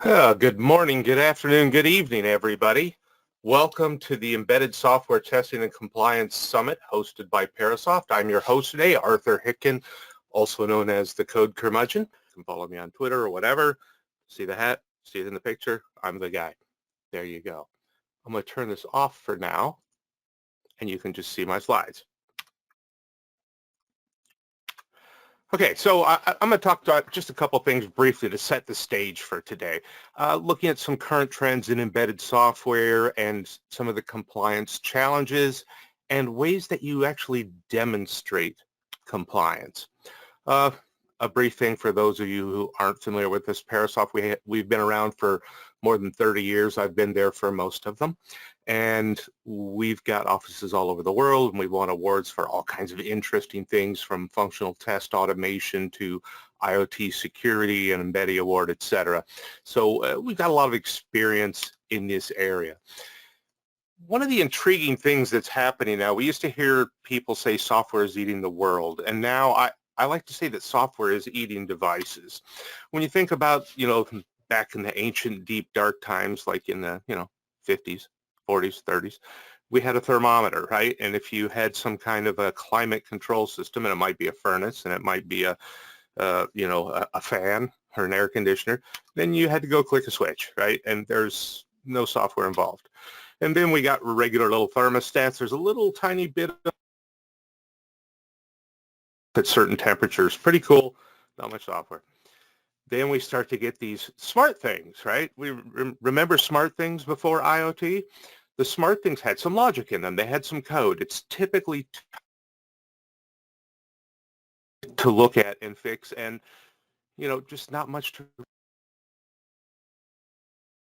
Good morning, good afternoon, good evening, everybody. Welcome to the Embedded Software Testing and Compliance Summit hosted by Parasoft. I'm your host today, Arthur Hicken, also known as the Code Curmudgeon. You can follow me on Twitter or whatever. See the hat? See it in the picture? I'm the guy. There you go. I'm going to turn this off for now, and you can just see my slides. Okay, so I'm going to talk about just a couple things briefly to set the stage for today. Looking at some current trends in embedded software and some of the compliance challenges and ways that you actually demonstrate compliance. A brief thing for those of you who aren't familiar with this, Parasoft, we've been around for more than 30 years. I've been there for most of them. And we've got offices all over the world, and we've won awards for all kinds of interesting things, from functional test automation to IoT security and embedded award, etc. So we've got a lot of experience in this area. One of the intriguing things that's happening now, we used to hear people say software is eating the world, and now I like to say that software is eating devices. When you think about, back in the ancient, deep, dark times, like in the, 50s, 40s, 30s, we had a thermometer, right? And if you had some kind of a climate control system, and it might be a furnace, and it might be a fan or an air conditioner, then you had to go click a switch, right? And there's no software involved. And then we got regular little thermostats. There's a little tiny bit of at certain temperatures. Pretty cool, not much software. Then we start to get these smart things, right? We remember smart things before IoT? The smart things had some logic in them. They had some code. It's typically to look at and fix, and, just not much to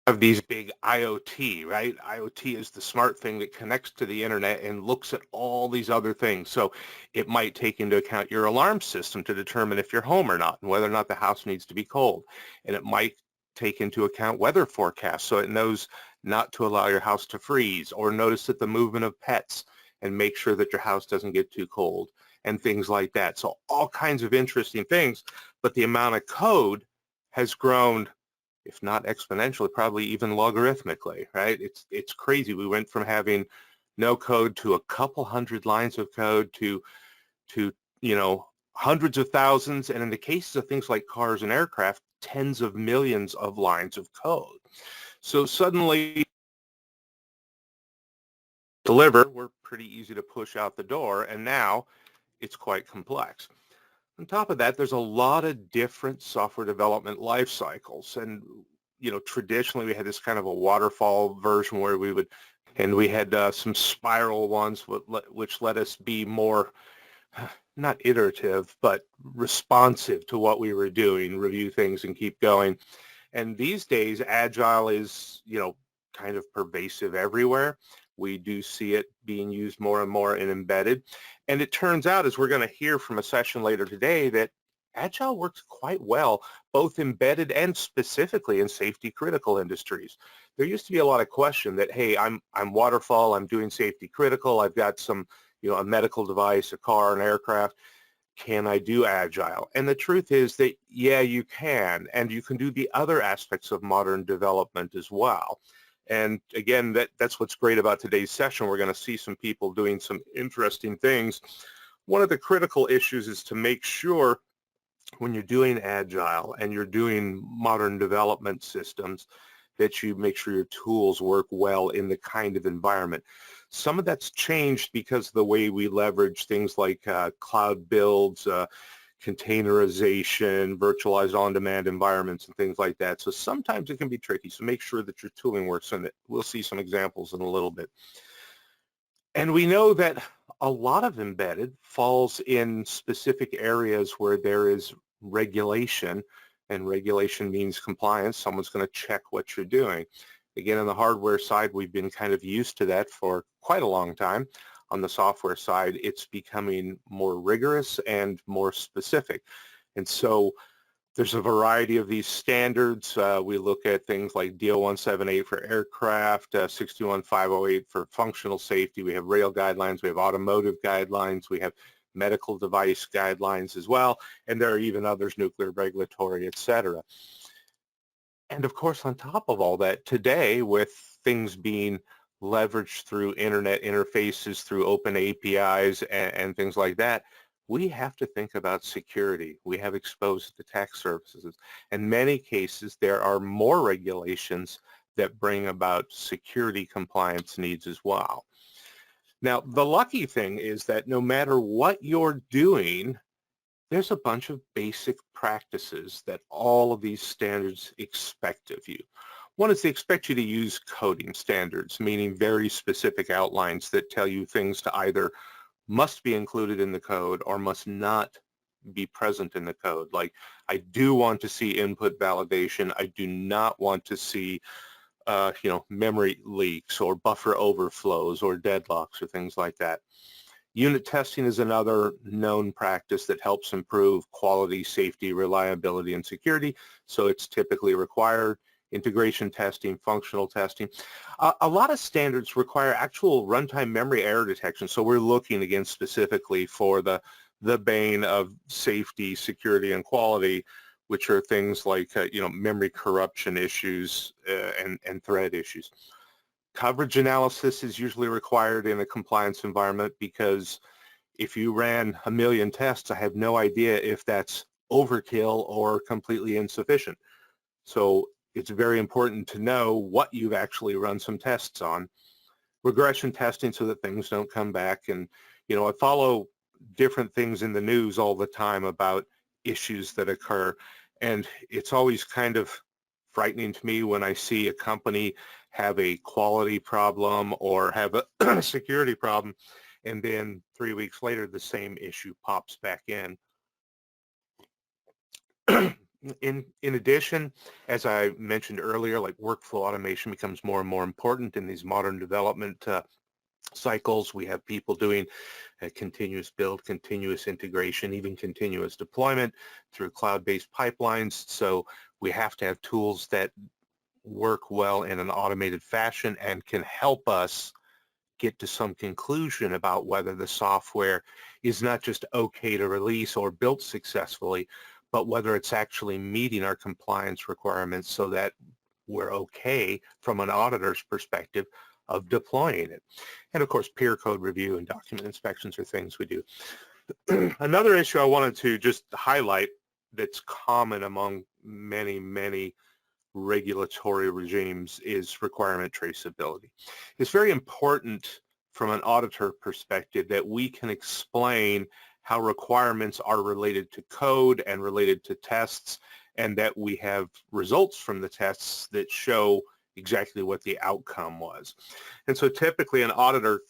of these big IoT, right? IoT is the smart thing that connects to the internet and looks at all these other things. So it might take into account your alarm system to determine if you're home or not and whether or not the house needs to be cold. And it might take into account weather forecasts, so it knows not to allow your house to freeze, or notice at the movement of pets and make sure that your house doesn't get too cold and things like that. So all kinds of interesting things, but the amount of code has grown, if not exponentially, probably even logarithmically, right? It's crazy. We went from having no code to a couple hundred lines of code to hundreds of thousands, and in the cases of things like cars and aircraft, tens of millions of lines of code. So suddenly deliver, we're pretty easy to push out the door, and now it's quite complex. On top of that, there's a lot of different software development life cycles. And, traditionally we had this kind of a waterfall version where we had some spiral ones which let us be more, not iterative, but responsive to what we were doing, review things and keep going. And these days, Agile is, kind of pervasive everywhere. We do see it being used more and more in embedded. And it turns out, as we're going to hear from a session later today, that Agile works quite well, both embedded and specifically in safety critical industries. There used to be a lot of question that, hey, I'm waterfall, I'm doing safety critical, I've got some, a medical device, a car, an aircraft. Can I do Agile? And the truth is that, yeah, you can, and you can do the other aspects of modern development as well. And again, that's what's great about today's session. We're going to see some people doing some interesting things. One of the critical issues is to make sure when you're doing Agile and you're doing modern development systems that you make sure your tools work well in the kind of environment. Some of that's changed because of the way we leverage things like cloud builds, containerization, virtualized on-demand environments, and things like that. So sometimes it can be tricky. So make sure that your tooling works in it. We'll see some examples in a little bit. And we know that a lot of embedded falls in specific areas where there is regulation, and regulation means compliance. Someone's going to check what you're doing. Again, on the hardware side, we've been kind of used to that for quite a long time. On the software side, it's becoming more rigorous and more specific. And so there's a variety of these standards. We look at things like DO 178 for aircraft, 62508 for functional safety. We have rail guidelines. We have automotive guidelines. We have medical device guidelines as well. And there are even others, nuclear regulatory, et cetera. And of course, on top of all that, today with things being leveraged through internet interfaces, through open APIs and things like that, we have to think about security. We have exposed attack surfaces. In many cases, there are more regulations that bring about security compliance needs as well. Now, the lucky thing is that no matter what you're doing, there's a bunch of basic practices that all of these standards expect of you. One is they expect you to use coding standards, meaning very specific outlines that tell you things to either must be included in the code or must not be present in the code. Like, I do want to see input validation. I do not want to see memory leaks or buffer overflows or deadlocks or things like that. Unit testing is another known practice that helps improve quality, safety, reliability, and security, so it's typically required. Integration testing, functional testing. A lot of standards require actual runtime memory error detection, so we're looking again specifically for the bane of safety, security, and quality, which are things like memory corruption issues and thread issues. Coverage analysis is usually required in a compliance environment because if you ran 1 million tests, I have no idea if that's overkill or completely insufficient. So it's very important to know what you've actually run some tests on. Regression testing so that things don't come back. And, I follow different things in the news all the time about issues that occur. And it's always kind of frightening to me when I see a company have a quality problem or have a security problem, and then 3 weeks later the same issue pops back in. In addition, as I mentioned earlier, like workflow automation becomes more and more important in these modern development cycles. We have people doing continuous build, continuous integration, even continuous deployment through cloud-based pipelines. So we have to have tools that work well in an automated fashion and can help us get to some conclusion about whether the software is not just okay to release or built successfully, but whether it's actually meeting our compliance requirements so that we're okay from an auditor's perspective of deploying it. And of course, peer code review and document inspections are things we do. Another issue I wanted to just highlight that's common among many, many regulatory regimes is requirement traceability. It's very important from an auditor perspective that we can explain how requirements are related to code and related to tests, and that we have results from the tests that show exactly what the outcome was. And so typically an auditor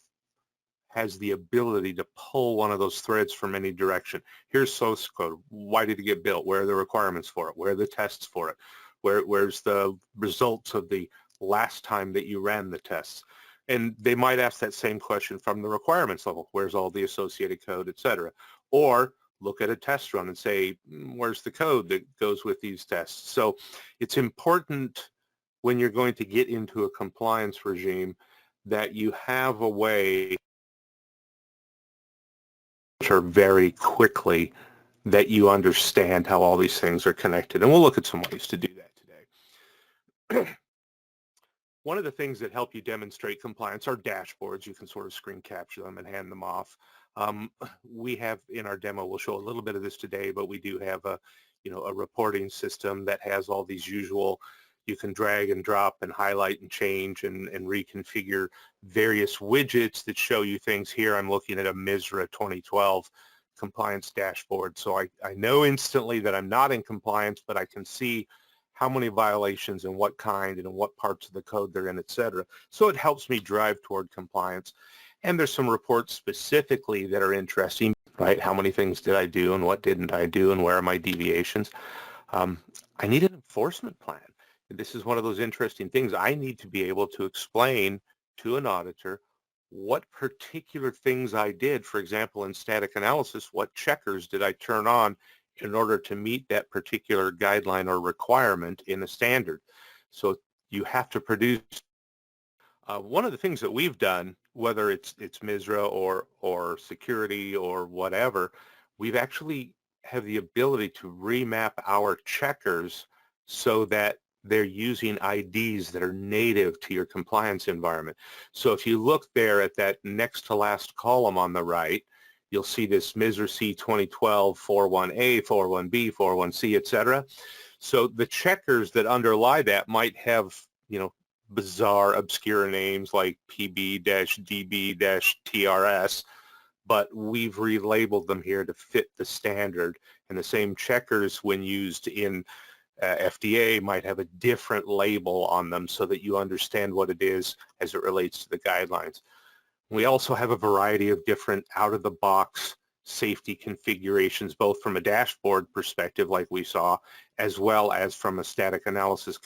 has the ability to pull one of those threads from any direction. Here's source code. Why did it get built? Where are the requirements for it? Where are the tests for it? Where's the results of the last time that you ran the tests? And they might ask that same question from the requirements level. Where's all the associated code, et cetera? Or look at a test run and say, where's the code that goes with these tests? So it's important when you're going to get into a compliance regime that you have a way to very quickly that you understand how all these things are connected. And we'll look at some ways to do that today. One of the things that help you demonstrate compliance are dashboards. You can sort of screen capture them and hand them off. We have in our demo, we'll show a little bit of this today, but we do have a reporting system that has all these usual, you can drag and drop and highlight and change and reconfigure various widgets that show you things. Here I'm looking at a MISRA 2012 compliance dashboard. So I know instantly that I'm not in compliance, but I can see how many violations and what kind and in what parts of the code they're in, et cetera. So it helps me drive toward compliance. And there's some reports specifically that are interesting, right? How many things did I do and what didn't I do and where are my deviations? I need an enforcement plan. This is one of those interesting things. I need to be able to explain to an auditor what particular things I did. For example, in static analysis, what checkers did I turn on in order to meet that particular guideline or requirement in a standard. So you have to produce. One of the things that we've done, whether it's MISRA or security or whatever, we've actually have the ability to remap our checkers so that they're using IDs that are native to your compliance environment. So if you look there at that next to last column on the right, you'll see this MISRC 2012 41A, 41B, 41C, etc. So the checkers that underlie that might have, bizarre, obscure names like PB-DB-TRS, but we've relabeled them here to fit the standard. And the same checkers, when used in FDA, might have a different label on them so that you understand what it is as it relates to the guidelines. We also have a variety of different out-of-the-box safety configurations, both from a dashboard perspective like we saw, as well as from a static analysis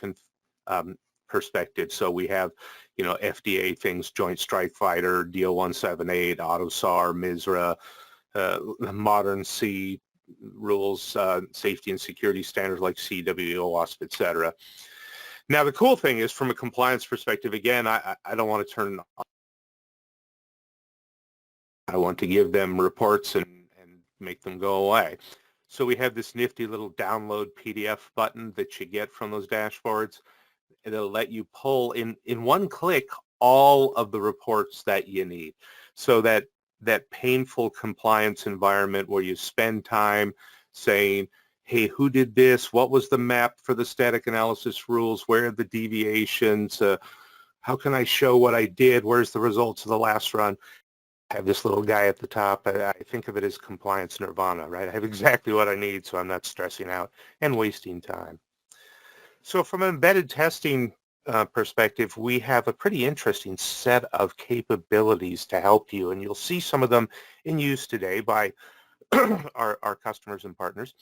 perspective. So we have, FDA things, Joint Strike Fighter, DO 178, AUTOSAR, MISRA, modern C rules, safety and security standards like CWOWASP, et cetera. Now, the cool thing is, from a compliance perspective, again, I don't want to turn, I want to give them reports and make them go away. So we have this nifty little download PDF button that you get from those dashboards. It'll let you pull in one click all of the reports that you need. So that painful compliance environment where you spend time saying, hey, who did this? What was the map for the static analysis rules? Where are the deviations? How can I show what I did? Where's the results of the last run? I have this little guy at the top. I think of it as compliance nirvana, right? I have exactly what I need, so I'm not stressing out and wasting time. So from an embedded testing perspective, we have a pretty interesting set of capabilities to help you, and you'll see some of them in use today by our customers and partners.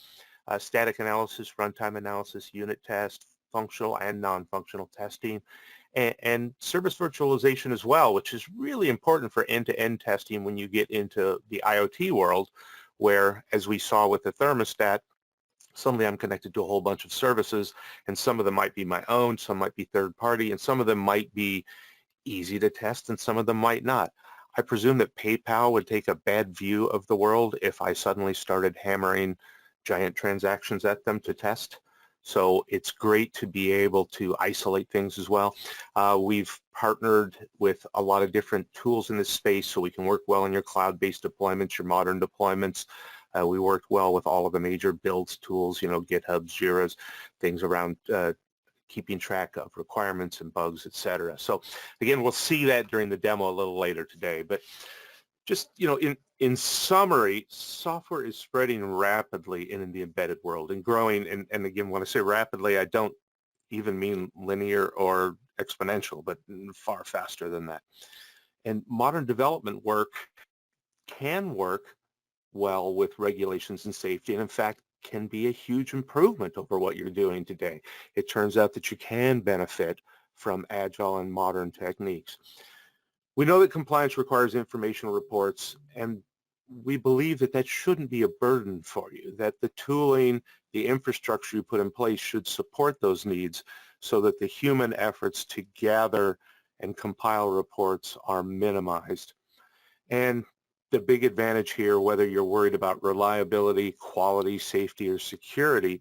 Static analysis, runtime analysis, unit test, functional and non-functional testing, and service virtualization as well, which is really important for end-to-end testing when you get into the IoT world, where, as we saw with the thermostat, suddenly I'm connected to a whole bunch of services, and some of them might be my own, some might be third party, and some of them might be easy to test, and some of them might not. I presume that PayPal would take a bad view of the world if I suddenly started hammering giant transactions at them to test. So it's great to be able to isolate things as well. We've partnered with a lot of different tools in this space so we can work well in your cloud-based deployments, your modern deployments. We worked well with all of the major builds tools, GitHub, Jira's, things around keeping track of requirements and bugs, et cetera. So again, we'll see that during the demo a little later today. But just, in summary, software is spreading rapidly in the embedded world and growing. And again, when I say rapidly, I don't even mean linear or exponential, but far faster than that. And modern development work can work well with regulations and safety, and in fact can be a huge improvement over what you're doing today. It turns out that you can benefit from Agile and modern techniques. We know that compliance requires informational reports, and we believe that that shouldn't be a burden for you, that the tooling, the infrastructure you put in place should support those needs so that the human efforts to gather and compile reports are minimized. And the big advantage here, whether you're worried about reliability, quality, safety, or security,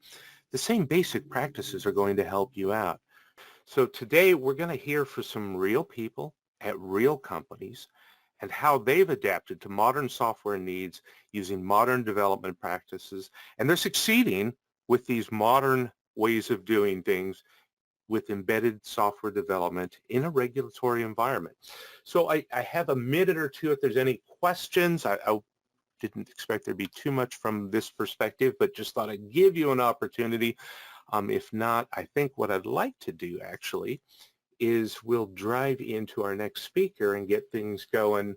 the same basic practices are going to help you out. So today we're going to hear from some real people at real companies and how they've adapted to modern software needs using modern development practices, and they're succeeding with these modern ways of doing things with embedded software development in a regulatory environment. So I have a minute or two if there's any questions. I didn't expect there'd be too much from this perspective, but just thought I'd give you an opportunity. If not, I think what I'd like to do actually is we'll drive into our next speaker and get things going